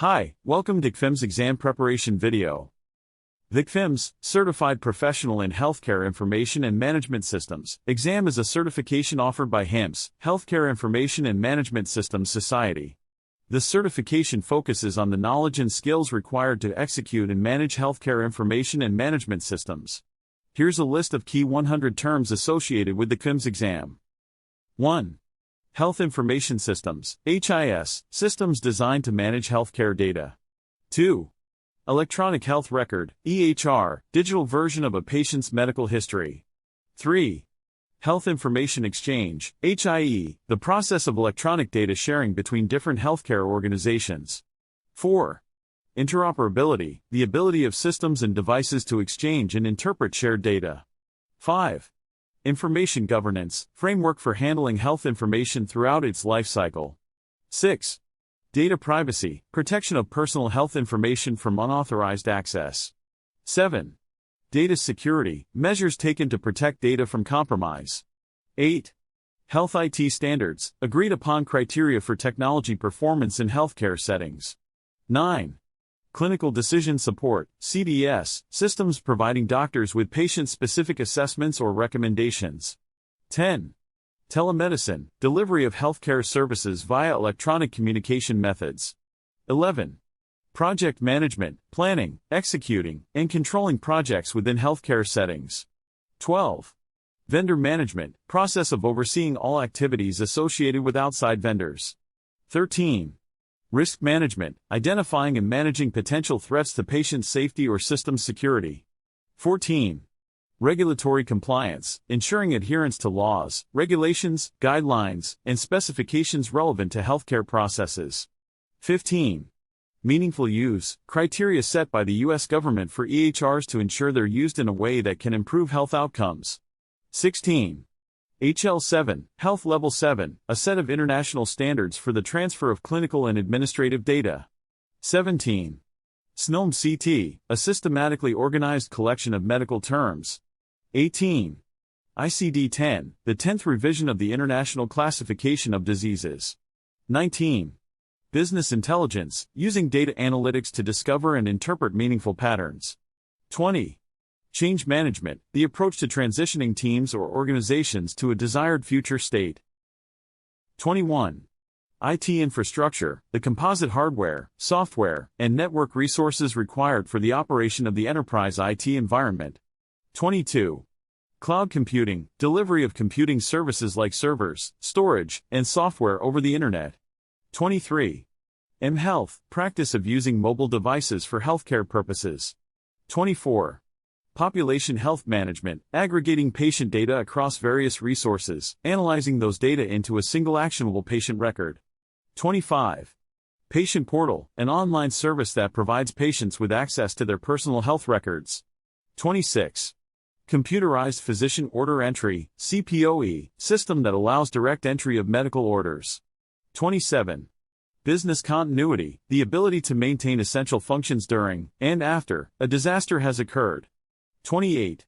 Hi, welcome to CPHIMS exam preparation video. The CPHIMS, Certified Professional in Healthcare Information and Management Systems, exam is a certification offered by HIMSS, Healthcare Information and Management Systems Society. The certification focuses on the knowledge and skills required to execute and manage healthcare information and management systems. Here's a list of key 100 terms associated with the CPHIMS exam. 1. Health Information Systems, HIS, systems designed to manage healthcare data. 2. Electronic Health Record, EHR, digital version of a patient's medical history. 3. Health Information Exchange, HIE, the process of electronic data sharing between different healthcare organizations. 4. Interoperability, the ability of systems and devices to exchange and interpret shared data. 5. Information Governance, framework for handling health information throughout its life cycle. 6. Data Privacy, protection of personal health information from unauthorized access. 7. Data Security, measures taken to protect data from compromise. 8. Health IT Standards, agreed upon criteria for technology performance in healthcare settings. 9. Clinical Decision Support, CDS, systems providing doctors with patient-specific assessments or recommendations. 10. Telemedicine, delivery of healthcare services via electronic communication methods. 11. Project Management, planning, executing, and controlling projects within healthcare settings. 12. Vendor Management, process of overseeing all activities associated with outside vendors. 13. Risk Management, identifying and managing potential threats to patient safety or system security. 14. Regulatory Compliance, ensuring adherence to laws, regulations, guidelines, and specifications relevant to healthcare processes. 15. Meaningful Use, criteria set by the U.S. government for EHRs to ensure they're used in a way that can improve health outcomes. 16. HL7, Health Level 7, a set of international standards for the transfer of clinical and administrative data. 17. SNOMED, a systematically organized collection of medical terms. 18. ICD-10, the 10th revision of the International Classification of Diseases. 19. Business Intelligence, using data analytics to discover and interpret meaningful patterns. 20. Change Management, the approach to transitioning teams or organizations to a desired future state. 21. IT Infrastructure, the composite hardware, software, and network resources required for the operation of the enterprise IT environment. 22. Cloud Computing, delivery of computing services like servers, storage, and software over the Internet. 23. mHealth, practice of using mobile devices for healthcare purposes. 24. Population Health Management, aggregating patient data across various resources, analyzing those data into a single actionable patient record. 25. Patient Portal, an online service that provides patients with access to their personal health records. 26. Computerized Physician Order Entry, CPOE, system that allows direct entry of medical orders. 27. Business Continuity, the ability to maintain essential functions during and after a disaster has occurred. 28.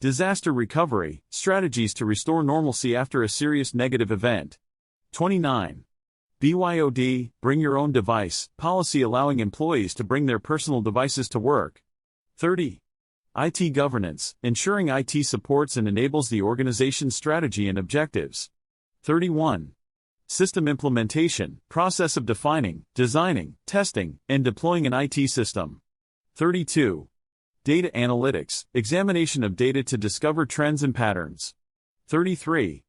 Disaster Recovery, strategies to restore normalcy after a serious negative event. 29. BYOD, Bring Your Own Device, policy allowing employees to bring their personal devices to work. 30. IT Governance, ensuring IT supports and enables the organization's strategy and objectives. 31. System Implementation, process of defining, designing, testing, and deploying an IT system. 32. Data Analytics, examination of data to discover trends and patterns. 33.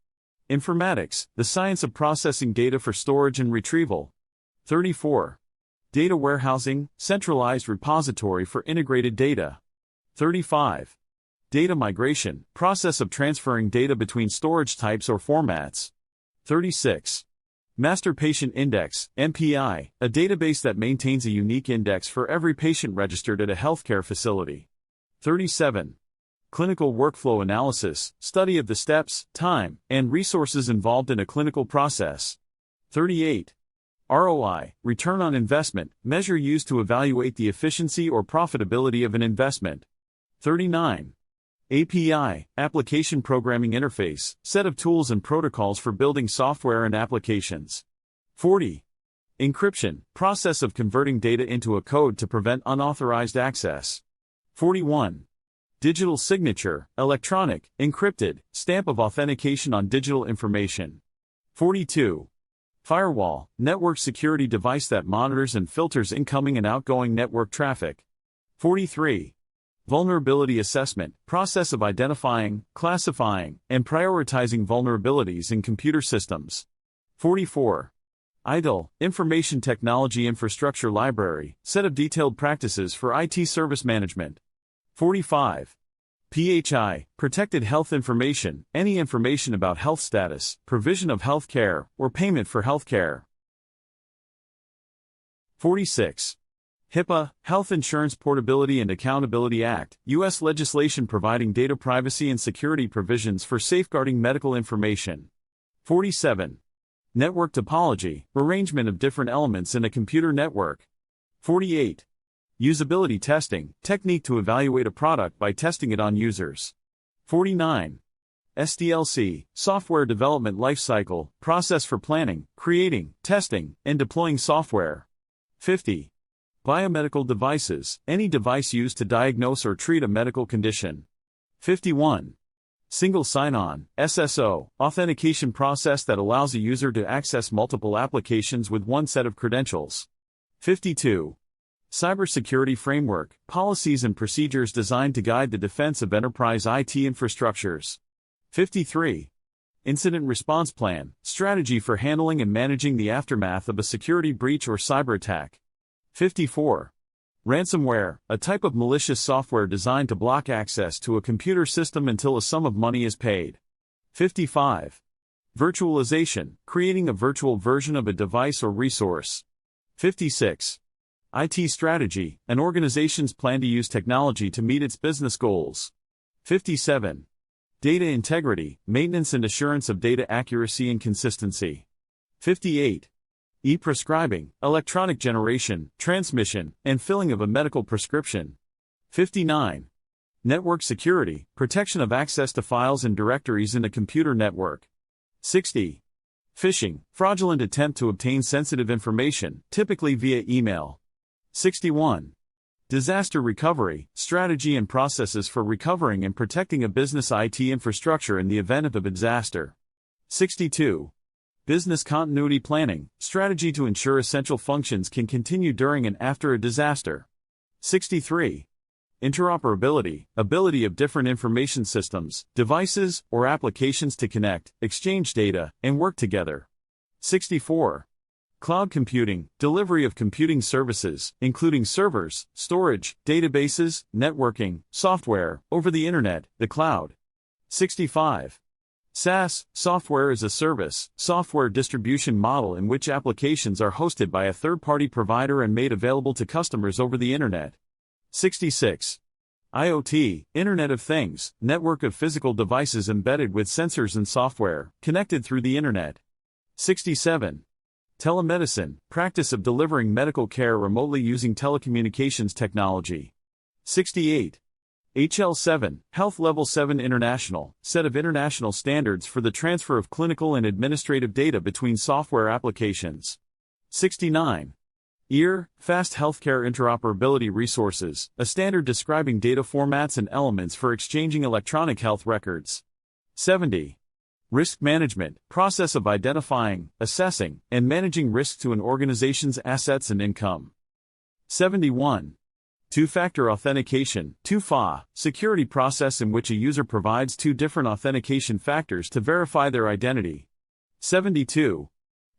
Informatics, the science of processing data for storage and retrieval. 34. Data Warehousing, centralized repository for integrated data. 35. Data Migration, process of transferring data between storage types or formats. 36. Master Patient Index, MPI, a database that maintains a unique index for every patient registered at a healthcare facility. 37. Clinical Workflow Analysis, study of the steps, time, and resources involved in a clinical process. 38. ROI, Return on Investment, measure used to evaluate the efficiency or profitability of an investment. 39. API, Application Programming Interface, set of tools and protocols for building software and applications. 40. Encryption, process of converting data into a code to prevent unauthorized access. 41. Digital signature, electronic, encrypted, stamp of authentication on digital information. 42. Firewall, network security device that monitors and filters incoming and outgoing network traffic. 43. Vulnerability assessment, process of identifying, classifying, and prioritizing vulnerabilities in computer systems. 44. ITIL, Information Technology Infrastructure Library, set of detailed practices for IT service management. 45. PHI, protected health information, any information about health status, provision of health care, or payment for health care. 46. HIPAA, Health Insurance Portability and Accountability Act, U.S. legislation providing data privacy and security provisions for safeguarding medical information. 47. Network topology, arrangement of different elements in a computer network. 48. Usability testing, technique to evaluate a product by testing it on users. 49. SDLC, software development lifecycle, process for planning, creating, testing, and deploying software. 50. Biomedical devices, any device used to diagnose or treat a medical condition. 51. Single sign-on, SSO, authentication process that allows a user to access multiple applications with one set of credentials. 52. Cybersecurity framework, policies and procedures designed to guide the defense of enterprise IT infrastructures. 53. Incident response plan, strategy for handling and managing the aftermath of a security breach or cyber attack. 54. Ransomware, a type of malicious software designed to block access to a computer system until a sum of money is paid. 55. Virtualization, creating a virtual version of a device or resource. 56. IT strategy, an organization's plan to use technology to meet its business goals. 57. Data integrity, maintenance and assurance of data accuracy and consistency. 58. E-prescribing, electronic generation, transmission, and filling of a medical prescription. 59. Network security, protection of access to files and directories in a computer network. 60. Phishing, fraudulent attempt to obtain sensitive information, typically via email. 61. Disaster recovery, strategy and processes for recovering and protecting a business IT infrastructure in the event of a disaster. 62. Business continuity planning, strategy to ensure essential functions can continue during and after a disaster. 63. Interoperability, ability of different information systems, devices, or applications to connect, exchange data, and work together. 64. Cloud computing, delivery of computing services, including servers, storage, databases, networking, software, over the internet, the cloud. 65. SaaS, software as a service, software distribution model in which applications are hosted by a third-party provider and made available to customers over the internet. 66. IoT, Internet of Things, network of physical devices embedded with sensors and software, connected through the internet. 67. Telemedicine, practice of delivering medical care remotely using telecommunications technology. 68. HL7, Health Level 7 International, set of international standards for the transfer of clinical and administrative data between software applications. 69. EAR, Fast Healthcare Interoperability Resources, a standard describing data formats and elements for exchanging electronic health records. 70. Risk management, process of identifying, assessing, and managing risk to an organization's assets and income. 71. Two-factor authentication, 2FA, security process in which a user provides two different authentication factors to verify their identity. 72.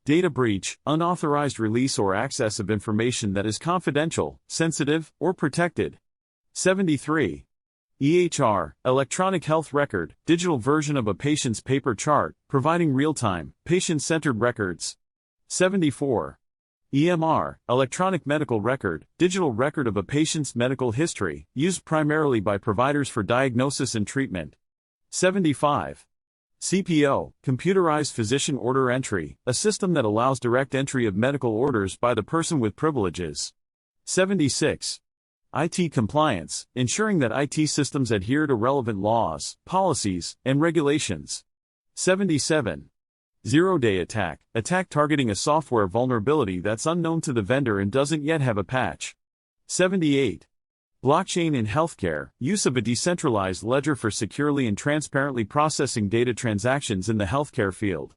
Data breach, unauthorized release or access of information that is confidential, sensitive, or protected. 73. EHR, electronic health record, digital version of a patient's paper chart, providing real-time, patient-centered records. 74. EMR, electronic medical record, digital record of a patient's medical history, used primarily by providers for diagnosis and treatment. 75. CPO, Computerized Physician Order Entry, a system that allows direct entry of medical orders by the person with privileges. 76. IT compliance, ensuring that IT systems adhere to relevant laws, policies, and regulations. 77. Zero-day attack, attack targeting a software vulnerability that's unknown to the vendor and doesn't yet have a patch. 78. Blockchain in healthcare, use of a decentralized ledger for securely and transparently processing data transactions in the healthcare field.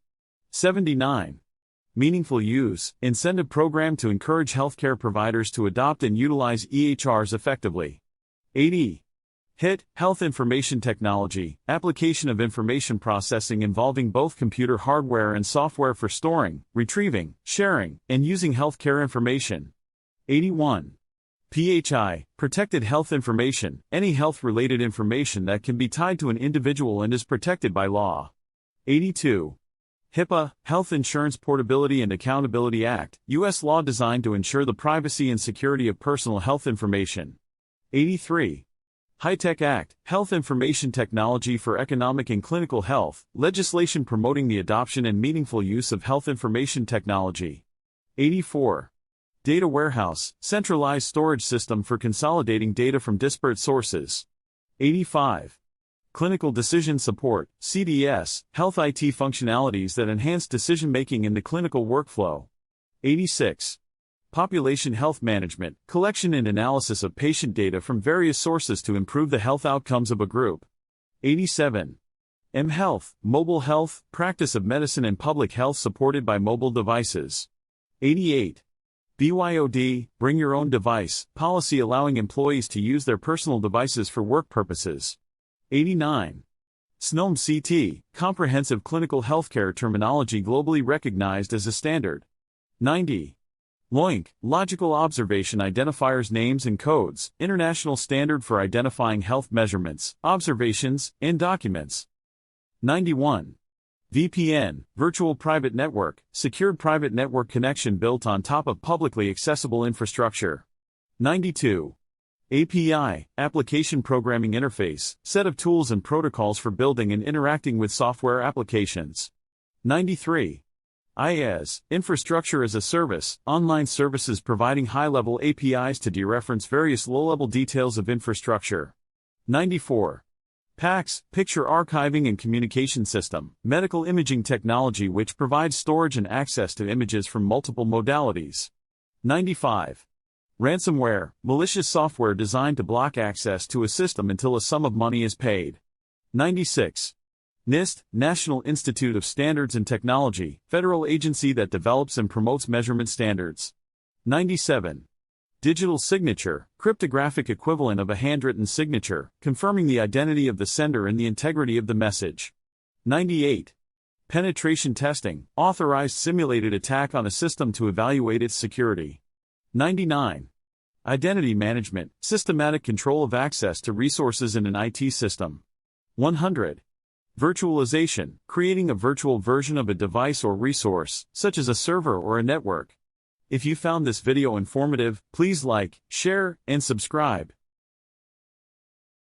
79. Meaningful use, incentive program to encourage healthcare providers to adopt and utilize EHRs effectively. 80. HIT, Health Information Technology, application of information processing involving both computer hardware and software for storing, retrieving, sharing, and using healthcare information. 81. PHI, protected health information, any health-related information that can be tied to an individual and is protected by law. 82. HIPAA, Health Insurance Portability and Accountability Act, U.S. law designed to ensure the privacy and security of personal health information. 83. HITECH Act, Health Information Technology for Economic and Clinical Health, legislation promoting the adoption and meaningful use of health information technology. 84. Data Warehouse, centralized storage system for consolidating data from disparate sources. 85. Clinical Decision Support, CDS, health IT functionalities that enhance decision-making in the clinical workflow. 86. Population Health Management, collection and analysis of patient data from various sources to improve the health outcomes of a group. 87. mHealth, mobile health, practice of medicine and public health supported by mobile devices. 88. BYOD, bring your own device, policy allowing employees to use their personal devices for work purposes. 89. SNOMED CT, comprehensive clinical healthcare terminology globally recognized as a standard. 90. LOINC, logical observation identifiers names and codes, international standard for identifying health measurements, observations, and documents. 91. VPN, virtual private network, secured private network connection built on top of publicly accessible infrastructure. 92. API, Application Programming Interface, set of tools and protocols for building and interacting with software applications. 93. IaaS, Infrastructure as a Service, online services providing high-level APIs to dereference various low-level details of infrastructure. 94. PACS, Picture Archiving and Communication System, medical imaging technology which provides storage and access to images from multiple modalities. 95. Ransomware, malicious software designed to block access to a system until a sum of money is paid. 96. NIST, National Institute of Standards and Technology, federal agency that develops and promotes measurement standards. 97. Digital signature, cryptographic equivalent of a handwritten signature, confirming the identity of the sender and the integrity of the message. 98. Penetration testing, authorized simulated attack on a system to evaluate its security. 99. Identity management, systematic control of access to resources in an IT system. 100. Virtualization, creating a virtual version of a device or resource, such as a server or a network. If you found this video informative, please like, share, and subscribe.